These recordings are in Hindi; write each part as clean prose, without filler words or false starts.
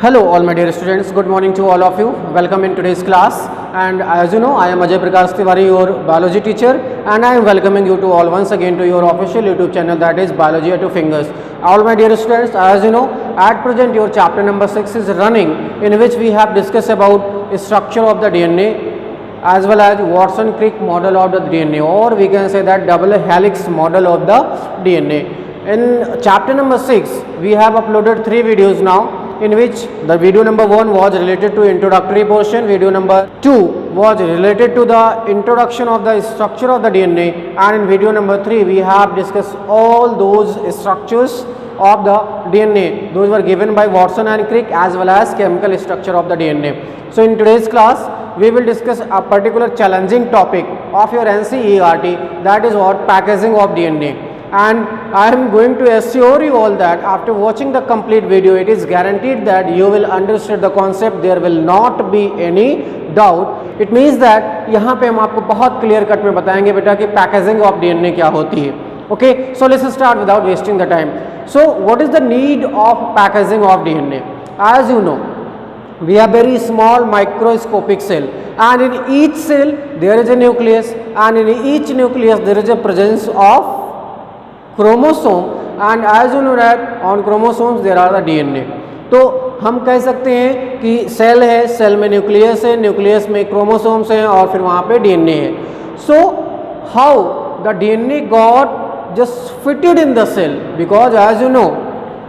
Hello all my dear students, good morning to all of you. Welcome in today's class, and as you know I am Ajay Prakash Tiwari, your biology teacher, and I am welcoming you to all once again to your official YouTube channel, that is Biology at Your Fingers. All my dear students, as you know, at present your chapter number 6 is running, in which we have discussed about structure of the DNA as well as Watson-Crick model of the DNA, or we can say that double helix model of the DNA. In chapter number 6 we have uploaded 3 videos now, in which the video number 1 was related to introductory portion, video number 2 was related to the introduction of the structure of the DNA, and in video number 3 we have discussed all those structures of the DNA. Those were given by Watson and Crick as well as chemical structure of the DNA. So in today's class we will discuss a particular challenging topic of your NCERT, that is what packaging of DNA. And I am going to assure you all that after watching the complete video, it is guaranteed that you will understand the concept. There will not be any doubt. It means that यहाँ पे हम आपको बहुत clear cut में बताएंगे बेटा कि packaging of DNA क्या होती है. Okay, so let's start without wasting the time. So what is the need of packaging of DNA? As you know, we have very small microscopic cell, and in each cell there is a nucleus, and in each nucleus there is a presence of chromosome, and as you know that on chromosomes there are the DNA. तो हम कह सकते हैं कि सेल है, सेल में न्यूक्लियस है, न्यूक्लियस में क्रोमोसोम्स हैं और फिर वहाँ पे डीएनए है. So how the DNA got just fitted in the cell, because as you know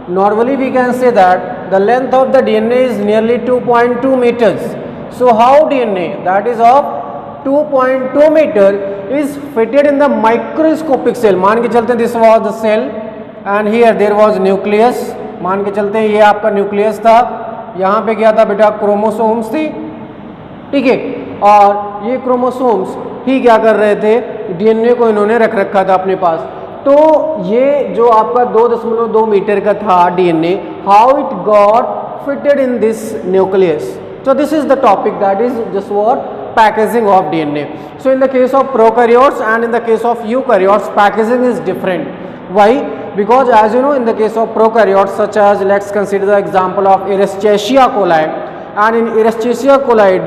normally we can say that the length of the DNA is nearly 2.2 meters. So how DNA that is of 2.2 meter is fitted in the microscopic cell. मान के चलते हैं this was the cell and here there was nucleus. मान के चलते हैं ये आपका न्यूक्लियस था, यहाँ पे क्या था बेटा, क्रोमोसोम्स थी, ठीक है, और ये क्रोमोसोम्स ही क्या कर रहे थे, डीएनए को इन्होंने रख रखा था अपने पास. तो ये जो आपका 2.2 मीटर का था DNA, how it got fitted in this nucleus. So this is the topic, that is just what packaging of DNA. So in the case of prokaryotes and in the case of eukaryotes, packaging is different. Why? Because as you know, in the case of prokaryotes, such as let's consider the example of Escherichia coli, and in Escherichia coli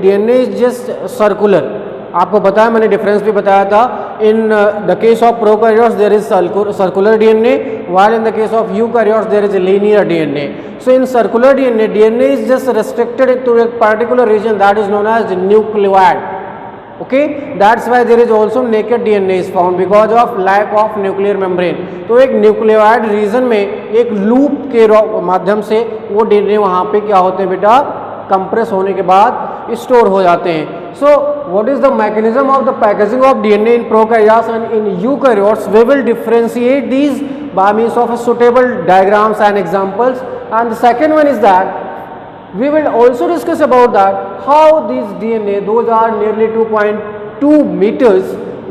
DNA is just circular. आपको बताया, मैंने डिफरेंस भी बताया था. In the case of prokaryotes there is circular DNA, while in the case of eukaryotes there is a linear DNA. So in circular DNA is just restricted to a particular region that is known as nucleoid. Okay, that's why there is also naked DNA is found because of lack of nuclear membrane. तो एक न्यूक्लियोइड रीजन में एक लूप के माध्यम से वो डीएनए वहाँ पे क्या होते हैं बेटा, कंप्रेस होने के बाद स्टोर हो जाते हैं. So what is the mechanism of the packaging of DNA in prokaryotes and in eukaryotes? We will differentiate these by means of suitable diagrams and examples. And the second one is that we will also discuss about that how these DNA, those are nearly 2.2 meters,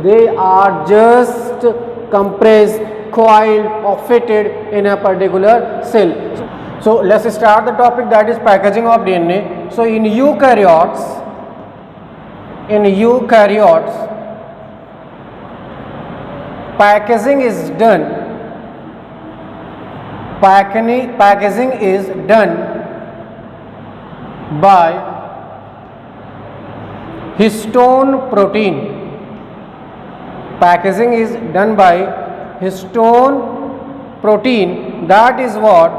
they are just compressed, coiled or fitted in a particular cell. So let's start the topic, that is packaging of DNA. So in eukaryotes packaging is done by histone protein. Packaging is done by histone protein, that is what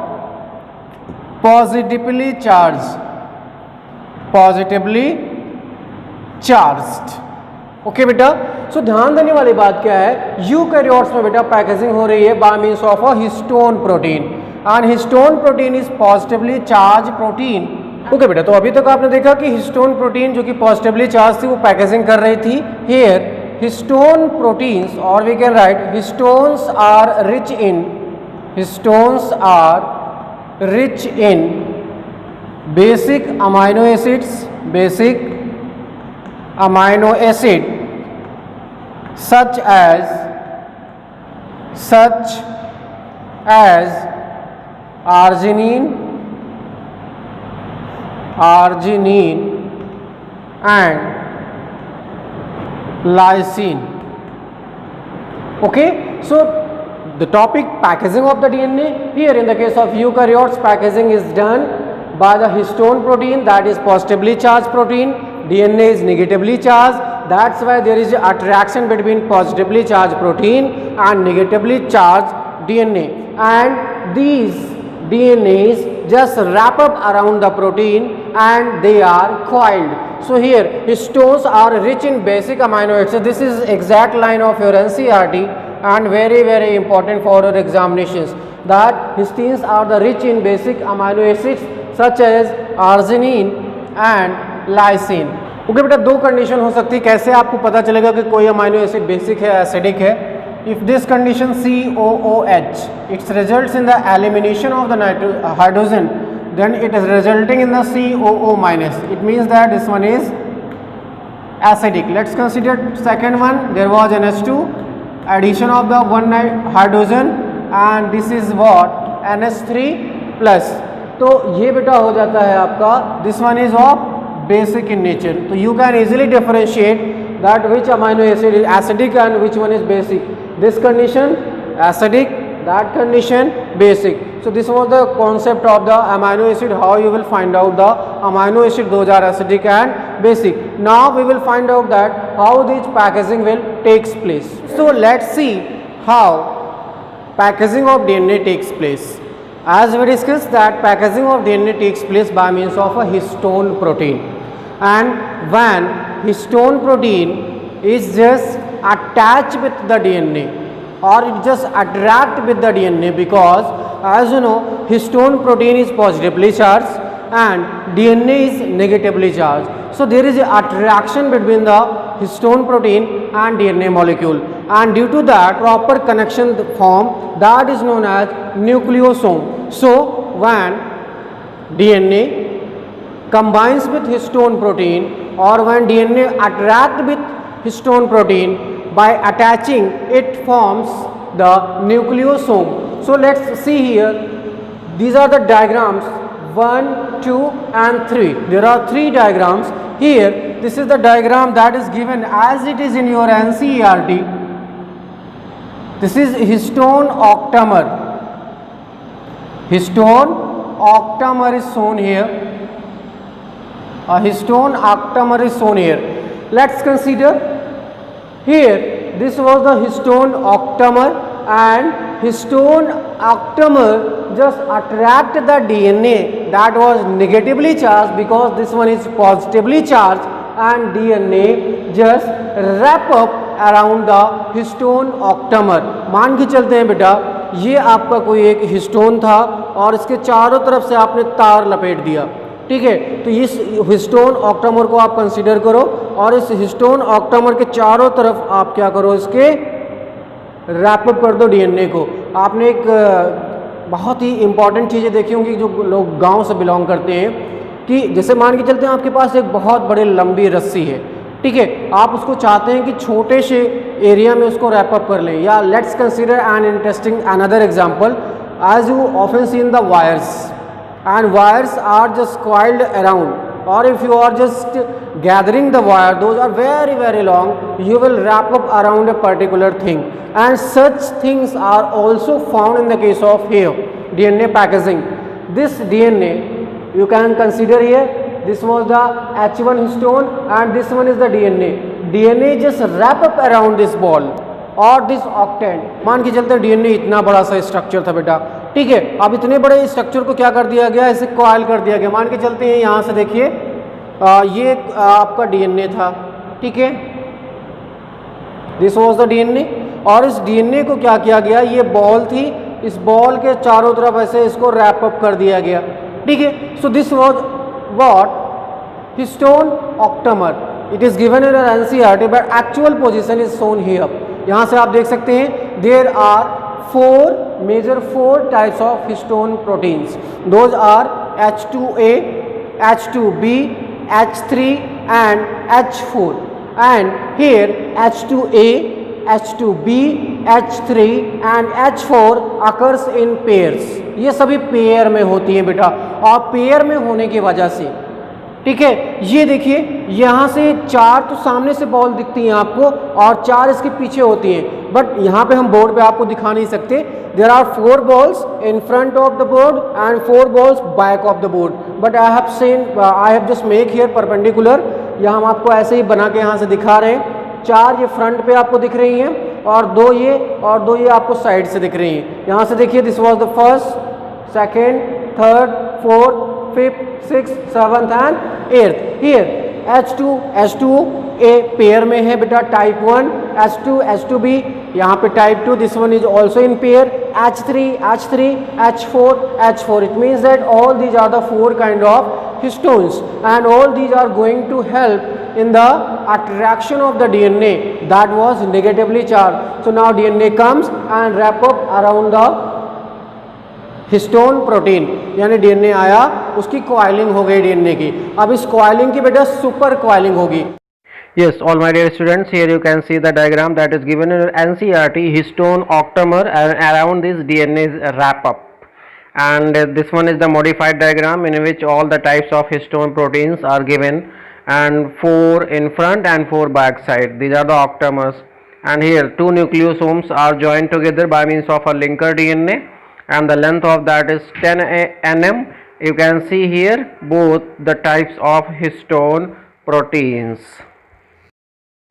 positively charged. Okay बेटा. सो ध्यान देने वाली बात क्या है, यूकैरियोट्स में बेटा पैकेजिंग हो रही है bye means of a histone protein, and histone protein is positively charge protein. Okay बेटा, तो अभी तक आपने देखा कि हिस्टोन प्रोटीन जो कि पॉजिटिवली चार्ज थी वो पैकेजिंग कर रही थी. हियर हिस्टोन प्रोटीन्स, और we can write histones are rich in basic amino acid such as arginine and lysine. Okay, so the topic packaging of the DNA, here in the case of eukaryotes packaging is done by the histone protein, that is positively charged protein. DNA is negatively charged. That's why there is attraction between positively charged protein and negatively charged DNA. And these DNAs just wrap up around the protein and they are coiled. So here histones are rich in basic amino acids. This is exact line of your NCERT and very important for your examinations, that histines are the rich in basic amino acids such as arginine and lysine. Okay बेटा, दो कंडीशन हो सकती है कैसे आपको पता चलेगा कि कोई अमाइनो एसिड बेसिक है एसिडिक है. If this condition COOH it's results in the elimination of the hydrogen, then it is resulting in the COO minus. It means that this one is acidic. Let's consider second one. There was NH2, addition of the one hydrogen and this is what NH3 plus. तो ये बेटा हो जाता है आपका, this one is of basic in nature. So you can easily differentiate that which amino acid is acidic and which one is basic. This condition acidic, that condition basic. So this was the concept of the amino acid, how you will find out the amino acid, those are acidic and basic. Now we will find out that how this packaging will takes place. So let's see how packaging of DNA takes place. As we discussed that packaging of DNA takes place by means of a histone protein, and when histone protein is just attached with the DNA or it just attract with the DNA, because as you know histone protein is positively charged and DNA is negatively charged. So there is a attraction between the histone protein and DNA molecule, and due to that proper connection form, that is known as nucleosome. So when DNA combines with histone protein or when DNA attract with histone protein, by attaching it forms the nucleosome. So let's see here, these are the diagrams 1, 2 and 3. There are 3 diagrams here. This is the diagram that is given as it is in your NCERT. This is histone octamer. Histone octamer is shown here. A histone octamer is shown here. Let's consider here, this was the histone octamer, and histone octamer just attract the DNA that was negatively charged, because this one is positively charged, and DNA just wrap up around the histone octamer. मान के चलते हैं बेटा, ये आपका कोई एक हिस्टोन था और इसके चारों तरफ से आपने तार लपेट दिया, ठीक है. तो इस हिस्टोन ऑक्टामर को आप कंसीडर करो और इस हिस्टोन ऑक्टामर के चारों तरफ आप क्या करो, इसके रैप अप कर दो डीएनए को. आपने एक बहुत ही इंपॉर्टेंट चीज़ें देखी होंगी जो लोग गांव से बिलोंग करते हैं, कि जैसे मान के चलते हैं आपके पास एक बहुत बड़ी लंबी रस्सी है, ठीक है, आप उसको चाहते हैं कि छोटे से एरिया में उसको रैप अप कर लें. या let's consider an interesting another example, as you often see in the wires, and wires are just coiled around, or if you are just gathering the wire, those are very long, you will wrap up around a particular thing, and such things are also found in the case of here DNA packaging. This DNA you can consider here, this was the H1 histone and this one is the DNA just wrap up around this ball और दिस ऑक्टेंट. मान के चलते डीएनए इतना बड़ा सा स्ट्रक्चर था बेटा, ठीक है. अब इतने बड़े स्ट्रक्चर को क्या कर दिया गया, इसे कॉइल कर दिया गया. मान के चलते हैं यहाँ से देखिए, ये आपका डीएनए था, ठीक है, दिस वाज द डीएनए, और इस डीएनए को क्या किया गया, ये बॉल थी, इस बॉल के चारों तरफ ऐसे इसको रैप अप कर दिया गया, ठीक है. So this was what histone octamer. It is given in NCERT but actual position is shown here. यहाँ से आप देख सकते हैं there are 4 types of histone proteins. Those are H2A, H2B, H3 and H4, and here H2A, H2B, H3 and H4 occurs in pairs. ये सभी पेयर में होती हैं बेटा, और पेयर में होने की वजह से ठीक है, ये देखिए यहाँ से 4 तो सामने से बॉल दिखती हैं आपको और 4 इसके पीछे होती हैं, बट यहाँ पे हम बोर्ड पे आपको दिखा नहीं सकते. There are 4 balls in front of the board and 4 balls back of the board, but I have just make here perpendicular. यहाँ हम आपको ऐसे ही बना के यहाँ से दिखा रहे हैं. 4 ये फ्रंट पे आपको दिख रही हैं और 2 ये आपको साइड से दिख रही हैं. यहाँ से देखिए, this was the first, second, third, fourth, fifth, six, seventh and eighth. Here H2 H2 a pair में है बेटा, टाइप 1, H2 H2B यहाँ पे type 2, this one is also in pair, H3 H3 H4 H4. It means that all these are the 4 kind of histones and all these are going to help in the attraction of the DNA that was negatively charged. So now DNA comes and wrap up around the histone protein, यानी डीएनए आया, उसकी कॉइलिंग हो गई डीएनए की. अब इस कॉइलिंग की बेटा सुपर कॉइलिंग होगी. Yes, all my dear students, here you can see the diagram that is given in NCERT, histone octamer and around this DNA is wrap up, and this one is the modified diagram in which all the types of histone proteins are given and 4 in front and 4 back side. These are the octamers, and here 2 nucleosomes are joined together by means of a linker DNA, and the length of that is 10 nm. You can see here both the types of histone proteins.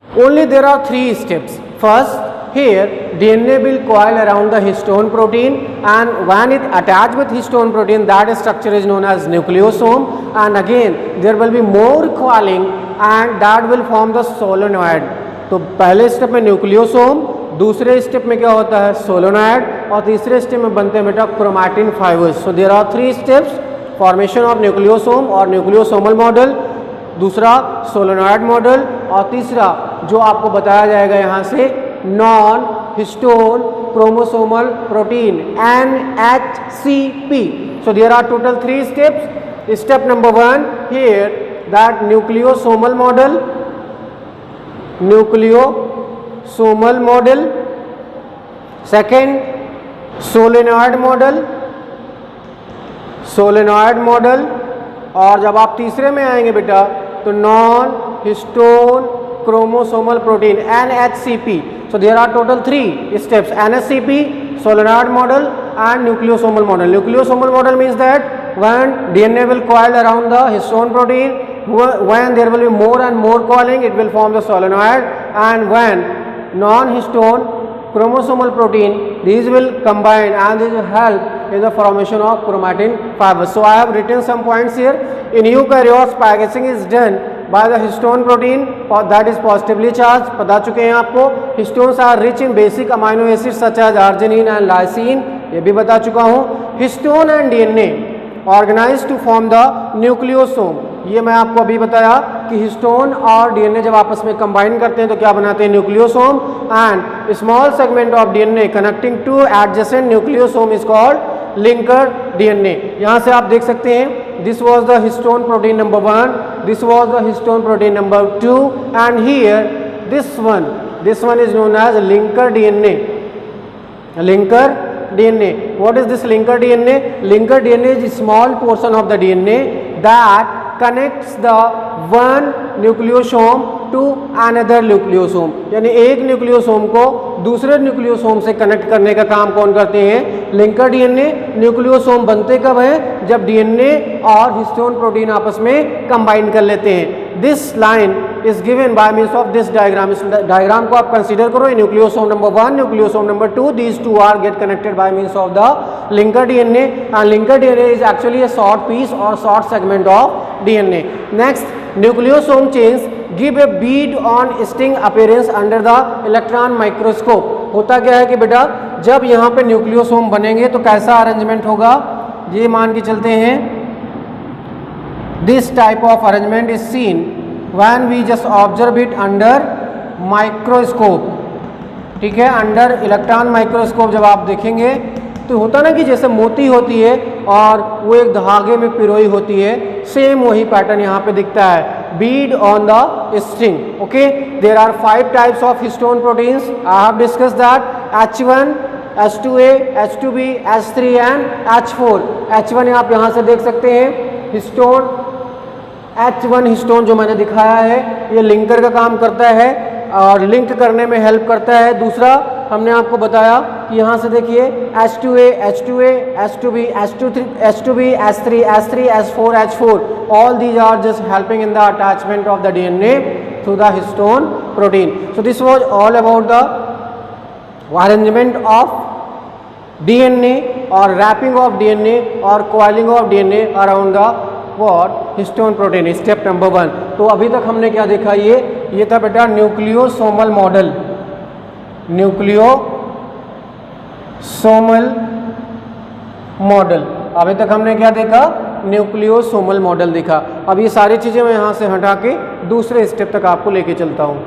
Only there are 3 steps. First, here DNA will coil around the histone protein, and when it attached with histone protein, that structure is known as nucleosome, and again there will be more coiling and that will form the solenoid. तो पहले स्टेप में न्यूक्लियोसोम, दूसरे स्टेप में क्या होता है सोलोनॉइड, और तीसरे स्टेप में बनते हैं बेटा chromatin fibres. So there are 3 steps, formation of nucleosome और न्यूक्लियोसोमल मॉडल, दूसरा सोलोनॉइड मॉडल, और तीसरा जो आपको बताया जाएगा यहाँ से non histone chromosomal protein NHCP. So there are total 3 steps. Step number 1 here that nucleosomal model, nucleosomal model, second solenoid model, solenoid model, और जब आप तीसरे में आएंगे बेटा तो non histone chromosomal protein NHCP. So there are total 3 steps, NHCP, solenoid model and nucleosomal model. Nucleosomal model means that when DNA will coil around the histone protein, when there will be more and more coiling, it will form the solenoid, and when non-histone chromosomal protein, these will combine and these will help in the formation of chromatin fibers. So I have written some points here. In eukaryotes, packaging is done by the histone protein that is positively charged. बता चुके हैं आपको. Histones are rich in basic amino acids such as arginine and lysine, ये भी बता चुका हूँ. Histone and DNA organized to form the nucleosome, ये मैं आपको अभी बताया कि हिस्टोन और डीएनए जब आपस में कंबाइन करते हैं तो क्या बनाते हैं nucleosome, and small segment of DNA connecting to adjacent nucleosome is called linker DNA. यहाँ से आप देख सकते हैं this was the histone protein number 1, this was the histone protein number 2, and here this one is known as linker DNA. Linker DNA. What is this linker DNA? Linker DNA is a small portion of the DNA that connects the one nucleosome to another nucleosome. यानी एक न्यूक्लियोसोम को दूसरे न्यूक्लियोसोम से कनेक्ट करने का काम कौन करते हैं? Linker DNA. न्यूक्लियोसोम बनते कब है? जब डीएनए और हिस्टोन प्रोटीन आपस में कंबाइन कर लेते हैं. This line is given by means of this diagram. इस डायग्राम को आप कंसीडर करो. Nucleosome number 1, nucleosome number 2, these two are get connected by means of the linker DNA, and linker DNA is actually a short piece और short segment of DNA. Next, nucleosome chains give a bead on string appearance under the electron microscope. होता क्या है कि बेटा जब यहाँ पे न्यूक्लियोसोम बनेंगे तो कैसा अरेंजमेंट होगा? ये मान के चलते हैं this type of arrangement is seen when we just observe it under microscope. ठीक है, अंडर इलेक्ट्रॉन माइक्रोस्कोप जब आप देखेंगे तो होता ना कि जैसे मोती होती है और वो एक धागे में पिरोई होती है, सेम वही पैटर्न यहाँ पे दिखता है. Bead on the string. Okay, there are 5 types of histone proteins. I have discuss that H1, H2A, H2B, H3 and H4. H1 आप यहाँ से देख सकते हैं हिस्टोन H1 हिस्टोन जो मैंने दिखाया है ये लिंकर का काम करता है और लिंक करने में हेल्प करता है। दूसरा हमने आपको बताया कि यहाँ से देखिए H2A, H2A, H2B, H2B, H3, H3, H4, H4, all these are just helping in the attachment of the DNA through the histone protein. So this was all about the arrangement of DNA or wrapping of DNA or coiling of DNA around the what histone protein, step number 1. तो अभी तक हमने क्या देखा, ये था बेटा न्यूक्लियोसोमल मॉडल, न्यूक्लियोसोमल मॉडल। अभी तक हमने क्या देखा, न्यूक्लियोसोमल मॉडल देखा। अब ये सारी चीज़ें मैं यहाँ से हटा के दूसरे स्टेप तक आपको लेके चलता हूँ।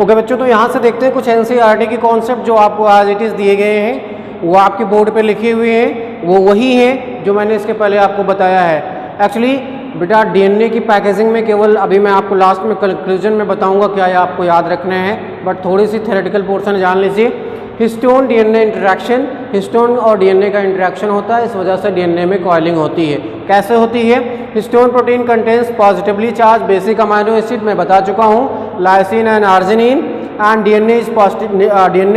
ओके बच्चों, तो यहाँ से देखते हैं कुछ एनसीईआरटी की कॉन्सेप्ट जो आपको एज इट इज़ दिए गए हैं, वो आपके बोर्ड पे लिखे हुए हैं, वो वही हैं जो मैंने इसके पहले आपको बताया है। एक्चुअली बेटा डीएनए की पैकेजिंग में केवल अभी मैं आपको लास्ट में कंक्लूजन में बताऊंगा क्या ये आपको याद रखना है, बट थोड़ी सी थ्योरेटिकल पोर्शन जान लीजिए। हिस्टोन डीएनए इंटरेक्शन, हिस्टोन और डीएनए का इंटरेक्शन होता है, इस वजह से डीएनए में कॉइलिंग होती है। कैसे होती है? Histone protein contains positively charge basic amino acid, मैं बता चुका हूँ, lysine and arginine, and DNA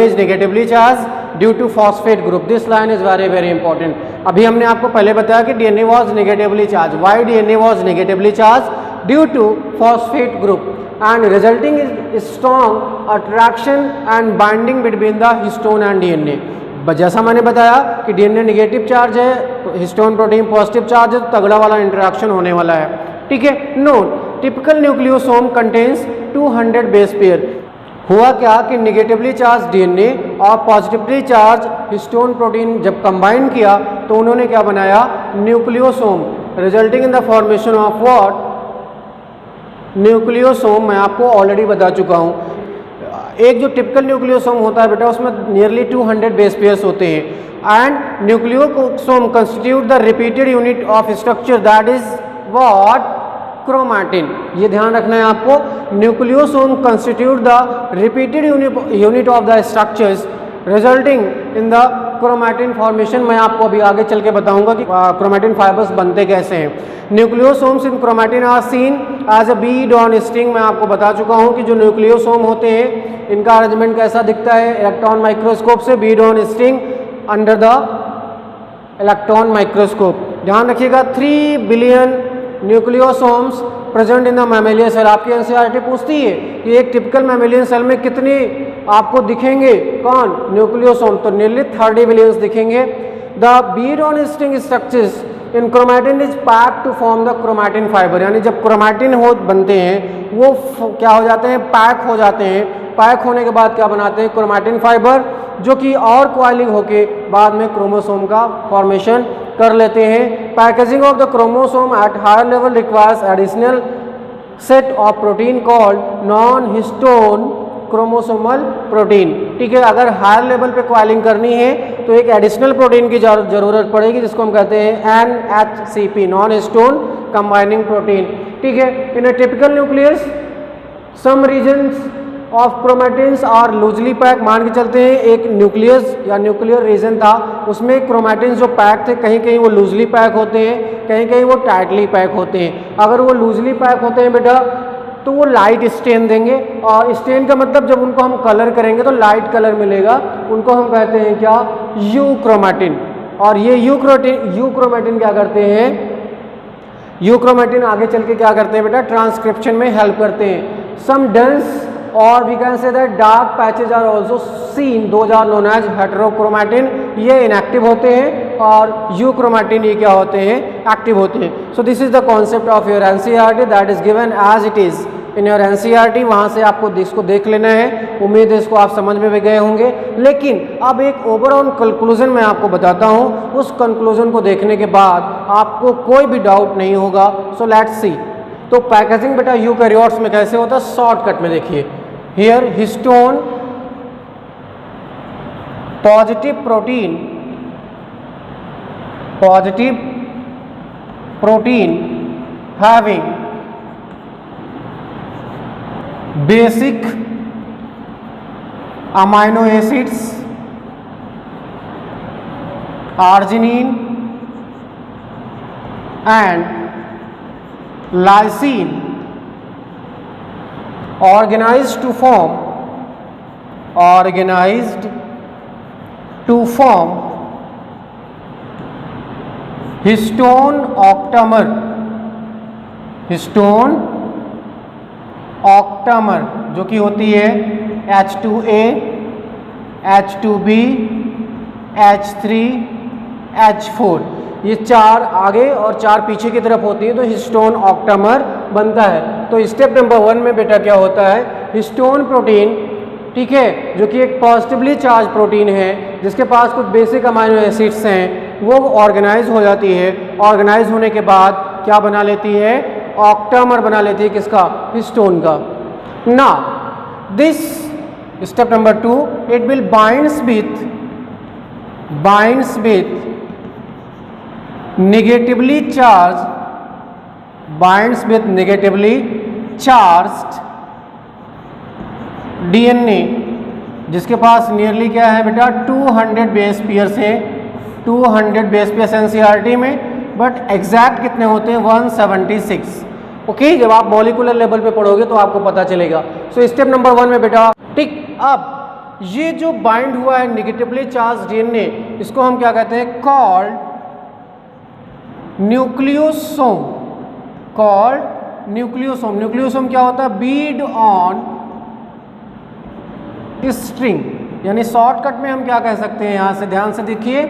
is negatively charge due to phosphate group. This line is very very important. अभी हमने आपको पहले बताया कि DNA was negatively charge. Why DNA was negatively charge? Due to phosphate group and resulting is strong attraction and binding between the histone and DNA। जैसा मैंने बताया कि डीएनए नेगेटिव चार्ज है, हिस्टोन प्रोटीन पॉजिटिव चार्ज है, तो तगड़ा वाला इंटरेक्शन होने वाला है। ठीक है, note typical nucleosome contains 200 base pair. हुआ क्या कि नेगेटिवली चार्ज डीएनए और पॉजिटिवली चार्ज हिस्टोन प्रोटीन जब कंबाइन किया तो उन्होंने क्या बनाया, nucleosome, resulting in the formation of what, nucleosome. मैं आपको ऑलरेडी बता चुका हूँ, एक जो टिपिकल न्यूक्लियोसोम होता है बेटा उसमें नियरली 200 बेस पेयर्स होते हैं, and nucleosome constitute the repeated unit of structure that is what, chromatin. ये ध्यान रखना है आपको, nucleosome constitute the repeated unit of the structures resulting in the chromatin formation. मैं आपको अभी आगे चल के बताऊंगा कि क्रोमैटिन फाइबर्स बनते कैसे हैं। Nucleosomes in chromatin are seen as a bead on string. मैं आपको बता चुका हूं कि जो न्यूक्लियोसोम होते हैं इनका अरेंजमेंट कैसा दिखता है, इलेक्ट्रॉन माइक्रोस्कोप से, bead on string under the electron microscope. ध्यान रखिएगा, 3 billion nucleosomes present in the mammalian cell. आपकी एनसीईआरटी पूछती है कि एक टिपिकल मैमेलियन सेल में कितने आपको दिखेंगे, कौन, न्यूक्लियोसोम, तो नियरली 30 बिलियंस दिखेंगे। The bead on string structures in chromatin is packed to form the chromatin fibre. यानी जब क्रोमैटिन बनते हैं वो क्या हो जाते हैं, पैक हो जाते हैं। पैक होने के बाद क्या बनाते हैं, क्रोमैटिन फाइबर, जो कि और क्वाइलिंग होके बाद में क्रोमोसोम का फॉर्मेशन कर लेते हैं। Packaging of the chromosome at higher level requires additional set of protein called non histone chromosomal protein. ठीक है, अगर हायर लेवल पे क्वाइलिंग करनी है तो एक एडिशनल प्रोटीन की जरूरत पड़ेगी जिसको हम कहते हैं NHCP, non histone combining protein. ठीक है, in a typical nucleus some regions of chromatins are loosely pack. मान के चलते हैं एक न्यूक्लियस या न्यूक्लियर रीजन था, उसमें क्रोमैटिन्स जो पैक थे कहीं कहीं वो लूजली पैक होते हैं, कहीं कहीं वो टाइटली पैक होते हैं। अगर वो लूजली पैक होते हैं बेटा तो वो लाइट स्टेन देंगे, और स्टेन का मतलब जब उनको हम कलर करेंगे तो लाइट कलर मिलेगा, उनको हम कहते हैं क्या, यू क्रोमैटिन। और ये यू क्रोमैटिन क्या करते हैं, यू क्रोमैटिन आगे चल के क्या करते हैं बेटा, ट्रांसक्रिप्शन में हेल्प करते हैं। सम डेंस और we can say that dark patches are also seen, those are known as heterochromatin. ये इनएक्टिव होते हैं और यू क्रोमैटिन ये क्या होते हैं, एक्टिव होते हैं। So this is the concept of your NCERT that is given as it is in your NCERT. वहाँ से आपको इसको देख लेना है, उम्मीद है इसको आप समझ में भी गए होंगे। लेकिन अब एक ओवरऑल कंक्लूजन मैं आपको बताता हूँ, उस कंक्लूजन को देखने के बाद आपको कोई भी डाउट नहीं होगा। So let's see. तो पैकेजिंग बेटा यूकैरियोट्स में कैसे होता है, शॉर्टकट में देखिए। Here histone positive protein having basic amino acids arginine and lysine organised to form histone octamer जो कि होती है H2A, H2B, H3, H4। ये 4 आगे और 4 पीछे की तरफ होती है तो हिस्टोन ऑक्टामर बनता है। तो स्टेप नंबर 1 में बेटा क्या होता है, हिस्टोन प्रोटीन, ठीक है, जो कि एक पॉजिटिवली चार्ज प्रोटीन है जिसके पास कुछ बेसिक अमाइनो एसिड्स हैं, वो ऑर्गेनाइज हो जाती है। ऑर्गेनाइज होने के बाद क्या बना लेती है, ऑक्टामर बना लेती है, किसका, हिस्टोन का। ना this step number 2 it will binds with negatively charged DNA जिसके पास नियरली क्या है बेटा 200 बेस पेयर्स है, 200 बेस पेयर्स एनसीईआरटी में, बट एग्जैक्ट कितने होते हैं 176। ओके, जब आप मॉलिकुलर लेवल पे पढ़ोगे तो आपको पता चलेगा। सो स्टेप नंबर 1 में बेटा ठीक। अब ये जो बाइंड हुआ है निगेटिवली चार्ज डीएनए, इसको हम क्या कहते हैं, कॉल्ड न्यूक्लियोसोम। न्यूक्लियोसोम क्या होता है, बीड ऑन स्ट्रिंग, यानी शॉर्टकट में हम क्या कह सकते हैं, यहां से ध्यान से देखिए,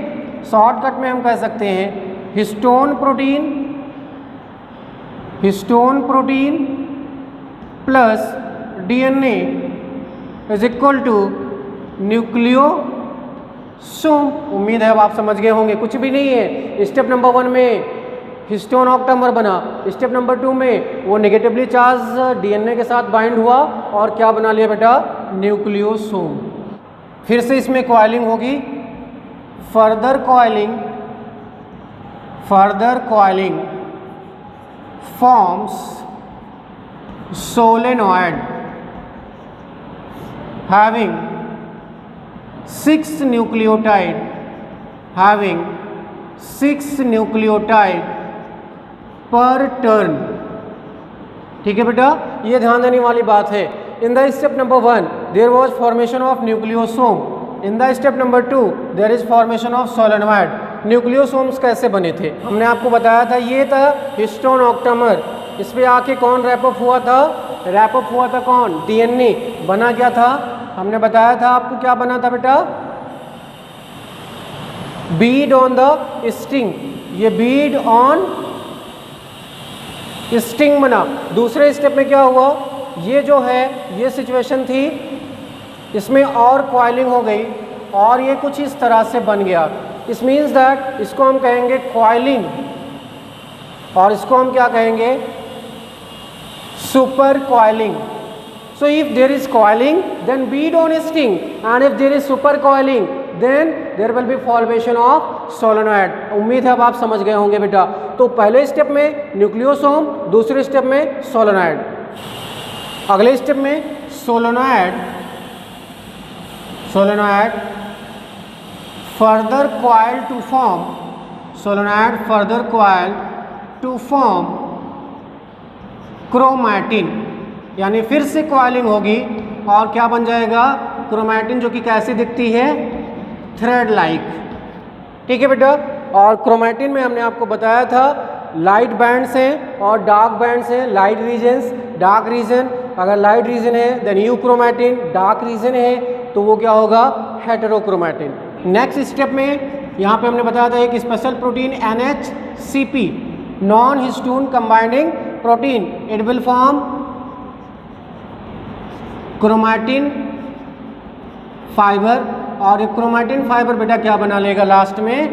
शॉर्टकट में हम कह सकते हैं histone protein plus DNA is equal to nucleosome. उम्मीद है अब आप समझ गए होंगे, कुछ भी नहीं है। स्टेप नंबर 1 में हिस्टोन ऑक्टामर बना, स्टेप नंबर 2 में वो नेगेटिवली चार्ज डीएनए के साथ बाइंड हुआ और क्या बना लिया बेटा, न्यूक्लियोसोम। फिर से इसमें कॉइलिंग होगी, further coiling forms solenoid having 6 nucleotide per turn। ठीक है बेटा, ये ध्यान देने वाली बात है। In the step number 1 there was formation of nucleosome, in the step number 2 there is formation of solenoid. Nucleosomes कैसे बने थे, हमने आपको बताया था, ये था हिस्टोन ऑक्टामर। इस पे आके कौन रैपअप हुआ था, कौन, डीएनए बना क्या था, हमने बताया था आपको क्या बना था बेटा, बीड ऑन द स्ट्रिंग, ये बीड ऑन स्ट्रिंग बना। दूसरे स्टेप में क्या हुआ, ये जो है ये सिचुएशन थी, इसमें और कॉइलिंग हो गई और ये कुछ इस तरह से बन गया। इस मीन्स दैट इसको हम कहेंगे कॉइलिंग और इसको हम क्या कहेंगे, super coiling. So if there is coiling then bead on string, and if there is super coiling then there will be formation of solenoid। उम्मीद है अब आप समझ गए होंगे बेटा। तो पहले स्टेप में न्यूक्लियोसोम, दूसरे स्टेप में सोलेनॉइड, अगले स्टेप में solenoid further coil to form chromatin, यानी फिर से कॉइलिंग होगी और क्या बन जाएगा, क्रोमैटिन, जो कि कैसी दिखती है, थ्रेड लाइक। ठीक है बेटा, और क्रोमैटिन में हमने आपको बताया था लाइट बैंड्स हैं और डार्क बैंड्स हैं, लाइट रीजन्स, डार्क रीजन। अगर लाइट रीजन है then you chromatin, dark region है तो वो क्या होगा, हेटेरोक्रोमैटिन। नेक्स्ट स्टेप में यहाँ पे हमने बताया था एक special protein NHCP, non histone combining protein, it will form chromatin fibre, और ये क्रोमैटिन फाइबर बेटा क्या बना लेगा लास्ट में,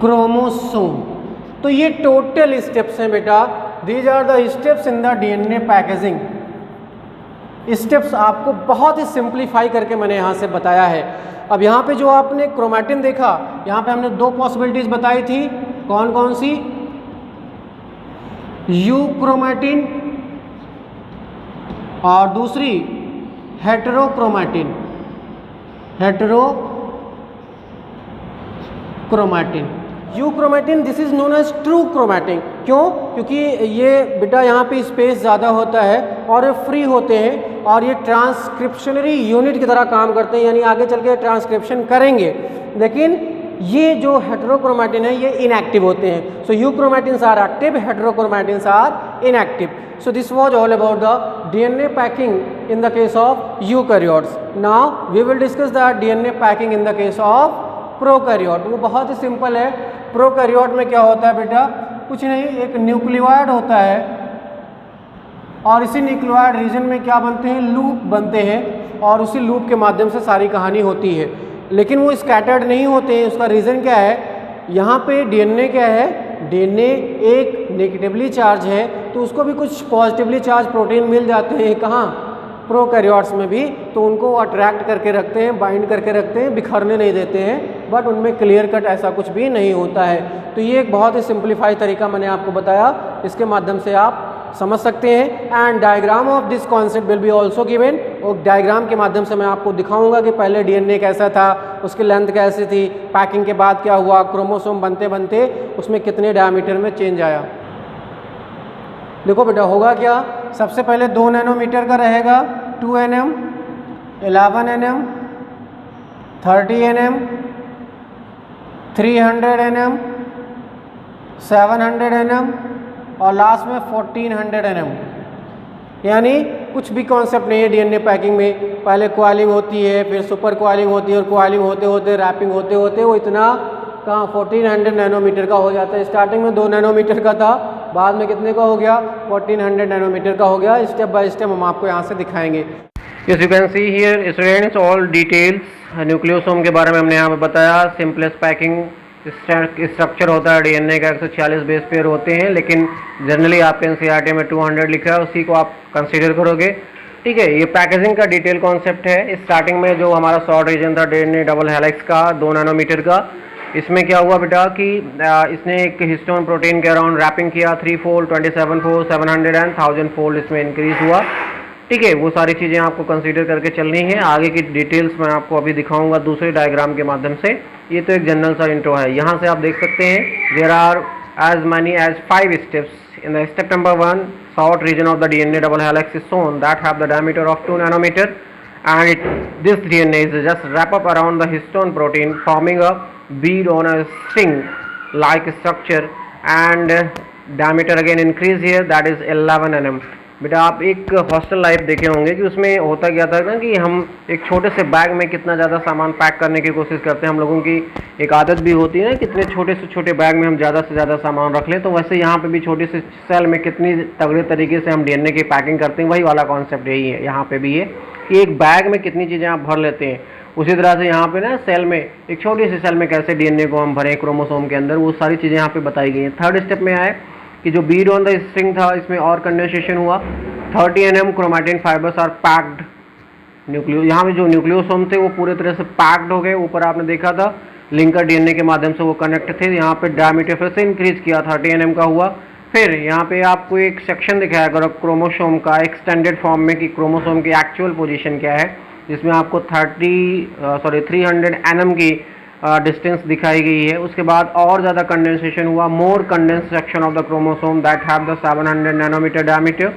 क्रोमोसोम। तो ये टोटल स्टेप्स हैं बेटा, these are the steps in the DNA packaging. Steps आपको बहुत ही सिंप्लीफाई करके मैंने यहाँ से बताया है। अब यहाँ पे जो आपने क्रोमैटिन देखा, यहाँ पे हमने 2 पॉसिबिलिटीज बताई थी, कौन कौन सी, यू क्रोमैटिन और दूसरी heterochromatin. Euchromatin this is known as true chromatin. क्यों? क्योंकि ये बेटा यहाँ पे स्पेस ज़्यादा होता है और ये फ्री होते हैं और ये ट्रांसक्रिप्शनरी यूनिट की तरह काम करते हैं, यानी आगे चल के ट्रांसक्रिप्शन करेंगे। लेकिन ये जो हेटेरोक्रोमैटिन है ये इनएक्टिव होते हैं। So euchromatins are active, heterochromatins are inactive. So this was all about the DNA packing in the case of eukaryotes. Now we will discuss the DNA packing in the case of prokaryote. वो बहुत ही सिंपल है। प्रोकैरियोट में क्या होता है बेटा? कुछ नहीं, एक न्यूक्लियोइड होता है और इसी न्यूक्लियोइड रीजन में क्या बनते हैं? लूप बनते हैं और उसी लूप के माध्यम से सारी कहानी होती है। लेकिन वो स्कैटर्ड नहीं होते हैं। उसका रीज़न क्या है? यहाँ पे डीएनए क्या है? डीएनए एक नेगेटिवली चार्ज है तो उसको भी कुछ पॉजिटिवली चार्ज प्रोटीन मिल जाते हैं। कहाँ? प्रोकैरियोट्स में भी। तो उनको अट्रैक्ट करके रखते हैं, बाइंड करके रखते हैं, बिखरने नहीं देते हैं, बट उनमें क्लियर कट ऐसा कुछ भी नहीं होता है। तो ये एक बहुत ही सिंप्लीफाइड तरीका मैंने आपको बताया, इसके माध्यम से आप समझ सकते हैं। And diagram of this concept will be also given. और डायग्राम के माध्यम से मैं आपको दिखाऊंगा कि पहले डीएनए कैसा था, उसकी लेंथ कैसी थी, पैकिंग के बाद क्या हुआ, क्रोमोसोम बनते बनते उसमें कितने डायमीटर में चेंज आया। देखो बेटा होगा क्या? सबसे पहले 2 नैनोमीटर का रहेगा, 2 nm, 11 nm, 30 nm, 300 nm, 700 nm और लास्ट में 1400 nm। यानी कुछ भी कॉन्सेप्ट नहीं है डीएनए पैकिंग में। पहले क्वालिंग होती है, फिर सुपर क्वालिंग होती है और क्वालिंग होते होते रैपिंग होते होते वो इतना कहाँ 1400 नैनोमीटर का हो जाता है। स्टार्टिंग में 2 नैनोमीटर का था, बाद में कितने का हो गया? 1400 नैनोमीटर का हो गया। स्टेप बाय स्टेप हम आपको यहाँ से दिखाएंगे। You can see here students all details. Nucleosome के बारे में हमने यहाँ पे बताया। सिंपलेस्ट पैकिंग स्ट्रक्चर होता है डीएनए का, 146 बेस पेयर होते हैं, लेकिन जनरली आपके एनसीईआरटी में 200 लिखा है, उसी को आप कंसीडर करोगे। ठीक है, ये पैकेजिंग का डिटेल कॉन्सेप्ट है। स्टार्टिंग में जो हमारा शॉर्ट रीजन था डीएनए डबल हेलिक्स का 2 नैनोमीटर का, इसमें क्या हुआ बेटा कि इसने एक हिस्टोन प्रोटीन के अराउंड रैपिंग किया, 3 फोल्ड, 27 फोल्ड, 700 एंड 1000 फोल्ड इसमें इंक्रीज हुआ। ठीक है, वो सारी चीज़ें आपको कंसीडर करके चलनी है। आगे की डिटेल्स मैं आपको अभी दिखाऊंगा दूसरे डायग्राम के माध्यम से। ये तो एक जनरल सा इंट्रो है। यहाँ से आप देख सकते हैं there are as many as 5 steps. In the step number 1, short region of the DNA double helix is shown that have the diameter of 2 nanometre and this DNA is just wrap up around the histone protein forming a bead on a string like structure and diameter again increase here that is 11 nm। बेटा आप एक हॉस्टल लाइफ देखे होंगे कि उसमें होता क्या था ना कि हम एक छोटे से बैग में कितना ज़्यादा सामान पैक करने की कोशिश करते हैं। हम लोगों की एक आदत भी होती है ना, कितने छोटे से छोटे बैग में हम ज़्यादा से ज़्यादा सामान रख लें। तो वैसे यहाँ पे भी छोटे से सेल में कितनी तगड़े तरीके से हम डीएनए की पैकिंग करते हैं, वही वाला कॉन्सेप्ट यही है यहाँ पे भी है कि एक बैग में कितनी चीज़ें आप भर लेते हैं। उसी तरह से यहाँ पे ना सेल में, एक छोटी सी सेल में कैसे डीएनए को हम भरें क्रोमोसोम के अंदर, वो सारी चीज़ें यहाँ पे बताई गई हैं। थर्ड स्टेप में आए कि जो बीड ऑन द स्ट्रिंग था इसमें और कंडेंसेशन हुआ। 30 nm chromatin fibres are packed न्यूक्लियो, यहाँ पे जो न्यूक्लियोसोम थे वो पूरे तरह से पैक्ड हो गए। ऊपर आपने देखा था लिंकर डीएनए के माध्यम से वो कनेक्ट थे। यहाँ पे डायमीटर फिर से इंक्रीज किया, 30 nm का हुआ। फिर यहाँ पे आपको एक सेक्शन दिखाया करो क्रोमोसोम का एक्सटेंडेड फॉर्म में कि क्रोमोसोम की एक्चुअल पोजीशन क्या है, जिसमें आपको 300 nm की डिस्टेंस दिखाई गई है। उसके बाद और ज़्यादा कंडेंसेशन हुआ, more condense section of the chromosome that have the 700 nanometre diameter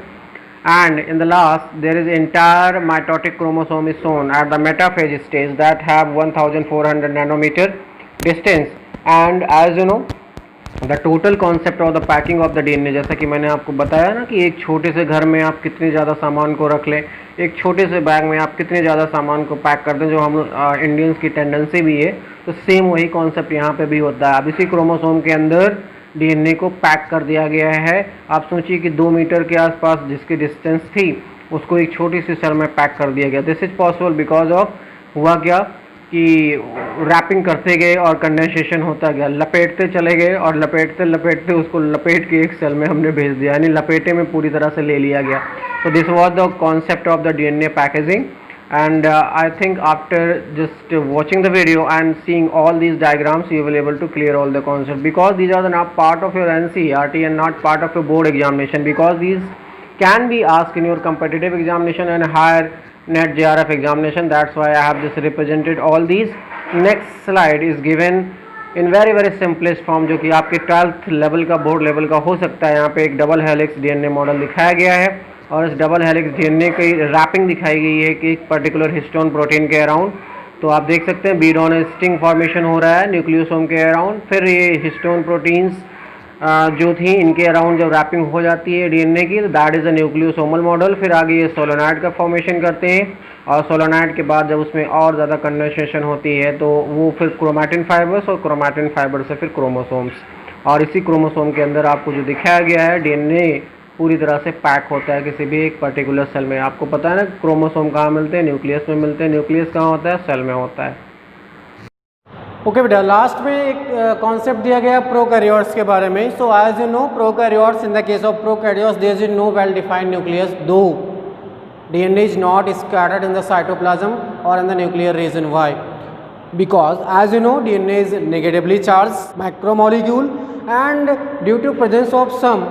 and in the last there is entire mitotic chromosome is shown at the metaphase stage that have 1400 nanometer distance। and as you know the total concept of the packing of the DNA, जैसा कि मैंने आपको बताया ना कि एक छोटे से घर में आप कितने ज़्यादा सामान को रख लें, एक छोटे से बैग में आप कितने ज़्यादा सामान को पैक कर दें, जो हम इंडियंस की टेंडेंसी भी है। तो सेम वही कॉन्सेप्ट यहाँ पे भी होता है। अब इसी क्रोमोसोम के अंदर डीएनए को पैक कर दिया गया है। आप सोचिए कि 2 मीटर के आसपास जिसकी डिस्टेंस थी उसको एक छोटी सी सेल में पैक कर दिया गया। This is possible because of हुआ क्या कि रैपिंग करते गए और कंडेंसेशन होता गया, लपेटते चले गए और लपेटते लपेटते उसको लपेट के एक सेल में हमने भेज दिया, यानी लपेटे में पूरी तरह से ले लिया गया। तो this was the concept of the DNA packaging. And I think after just watching the video and seeing all these diagrams you will able to clear all the concepts, because these are the not part of your NCERT and not part of your board examination, because these can be asked in your competitive examination and higher net JRF examination. That's why I have just represented all these. Next slide is given in very simplest form, जो कि आपके 12th लेवल का, बोर्ड लेवल का हो सकता है। यहाँ पे एक डबल हेलिक्स डीएनए मॉडल दिखाया गया है और इस डबल हेलिक्स डीएनए की रैपिंग दिखाई गई है कि एक पर्टिकुलर हिस्टोन प्रोटीन के अराउंड। तो आप देख सकते हैं बीडॉन स्टिंग फॉर्मेशन हो रहा है न्यूक्लियोसोम के अराउंड। फिर ये हिस्टोन प्रोटीन्स जो थी इनके अराउंड जब रैपिंग हो जाती है डीएनए की, तो दैट इज़ अ न्यूक्लियोसोमल मॉडल। फिर आगे ये सोलोनाइड का फॉर्मेशन करते हैं और सोलोनाइड के बाद जब उसमें और ज़्यादा कंडेंसेशन होती है तो वो फिर क्रोमैटिन फाइबर्स और क्रोमैटिन फाइबर से फिर क्रोमोसोम्स, और इसी क्रोमोसोम के अंदर आपको जो दिखाया गया है डीएनए पूरी तरह से पैक होता है किसी भी एक पर्टिकुलर सेल में। आपको पता है ना क्रोमोसोम कहाँ मिलते हैं, न्यूक्लियस में मिलते हैं। न्यूक्लियस कहाँ होता है, सेल में होता है। ओके बेटा, लास्ट में एक कॉन्सेप्ट दिया गया प्रोकैरियोट्स के बारे में। So as you know prokaryotes, in the case of prokaryotes there is no well defined nucleus, though DNA is not scattered in the cytoplasm or in the nuclear region. Why? Because as you know DNA is negatively charged macromolecule, and due to presence of some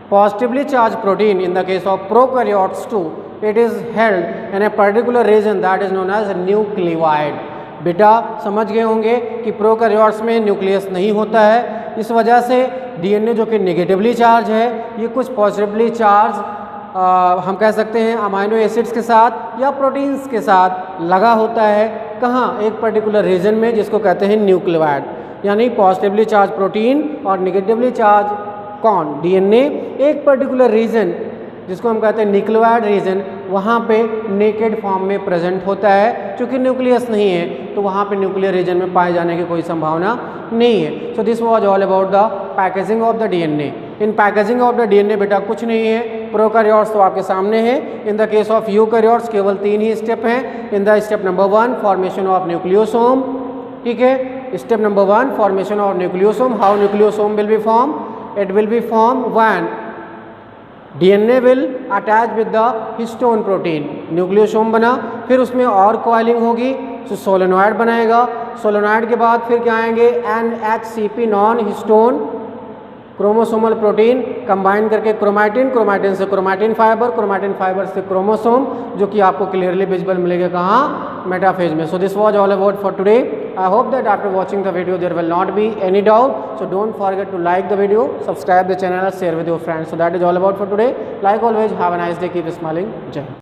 positively charged protein in the case of prokaryotes too, it is held in a particular region that is known as nucleoid. बेटा समझ गए होंगे कि प्रोकैरियोट्स में न्यूक्लियस नहीं होता है, इस वजह से DNA जो कि नेगेटिवली चार्ज है ये कुछ पॉजिटिवली चार्ज हम कह सकते हैं अमाइनो एसिड्स के साथ या प्रोटीन्स के साथ लगा होता है। कहाँ, एक पर्टिकुलर रीजन में जिसको कहते हैं न्यूक्लियोइड, यानी पॉजिटिवली चार्ज प्रोटीन और नेगेटिवली चार्ज कौन, डीएनए, एक पर्टिकुलर रीजन जिसको हम कहते हैं न्यूक्लियोइड रीजन, वहाँ पे नेकेड फॉर्म में प्रेजेंट होता है। चूँकि न्यूक्लियस नहीं है तो वहाँ पे न्यूक्लियर रीजन में पाए जाने की कोई संभावना नहीं है। So this was all about the packaging of the DNA. In packaging of the DNA बेटा कुछ नहीं है, प्रोकैरियोट्स तो आपके सामने है। In the case of eukaryotes केवल 3 ही स्टेप हैं। इन the step number 1 formation of nucleosome, ठीक है। Step number 1 formation of nucleosome. How nucleosome will be form, it will be form when DNA will attach with the histone protein, nucleosome बना, फिर उसमें और कॉइलिंग होगी तो सोलेनॉइड बनाएगा। सोलेनॉइड के बाद फिर क्या आएंगे, NHCP non histone chromosomal protein combine करके क्रोमैटिन, क्रोमैटिन से क्रोमैटिन फाइबर, क्रोमैटिन फाइबर से क्रोमोसोम, जो कि आपको क्लियरली विजिबल मिलेगा कहाँ, मेटाफेज में। सो this was all about for today. I hope that after watching the video there will not be any doubt. So don't forget to like the video, subscribe the channel and share with your friends. So that is all about for today. Like always, have a nice day, keep smiling. Jai Hind.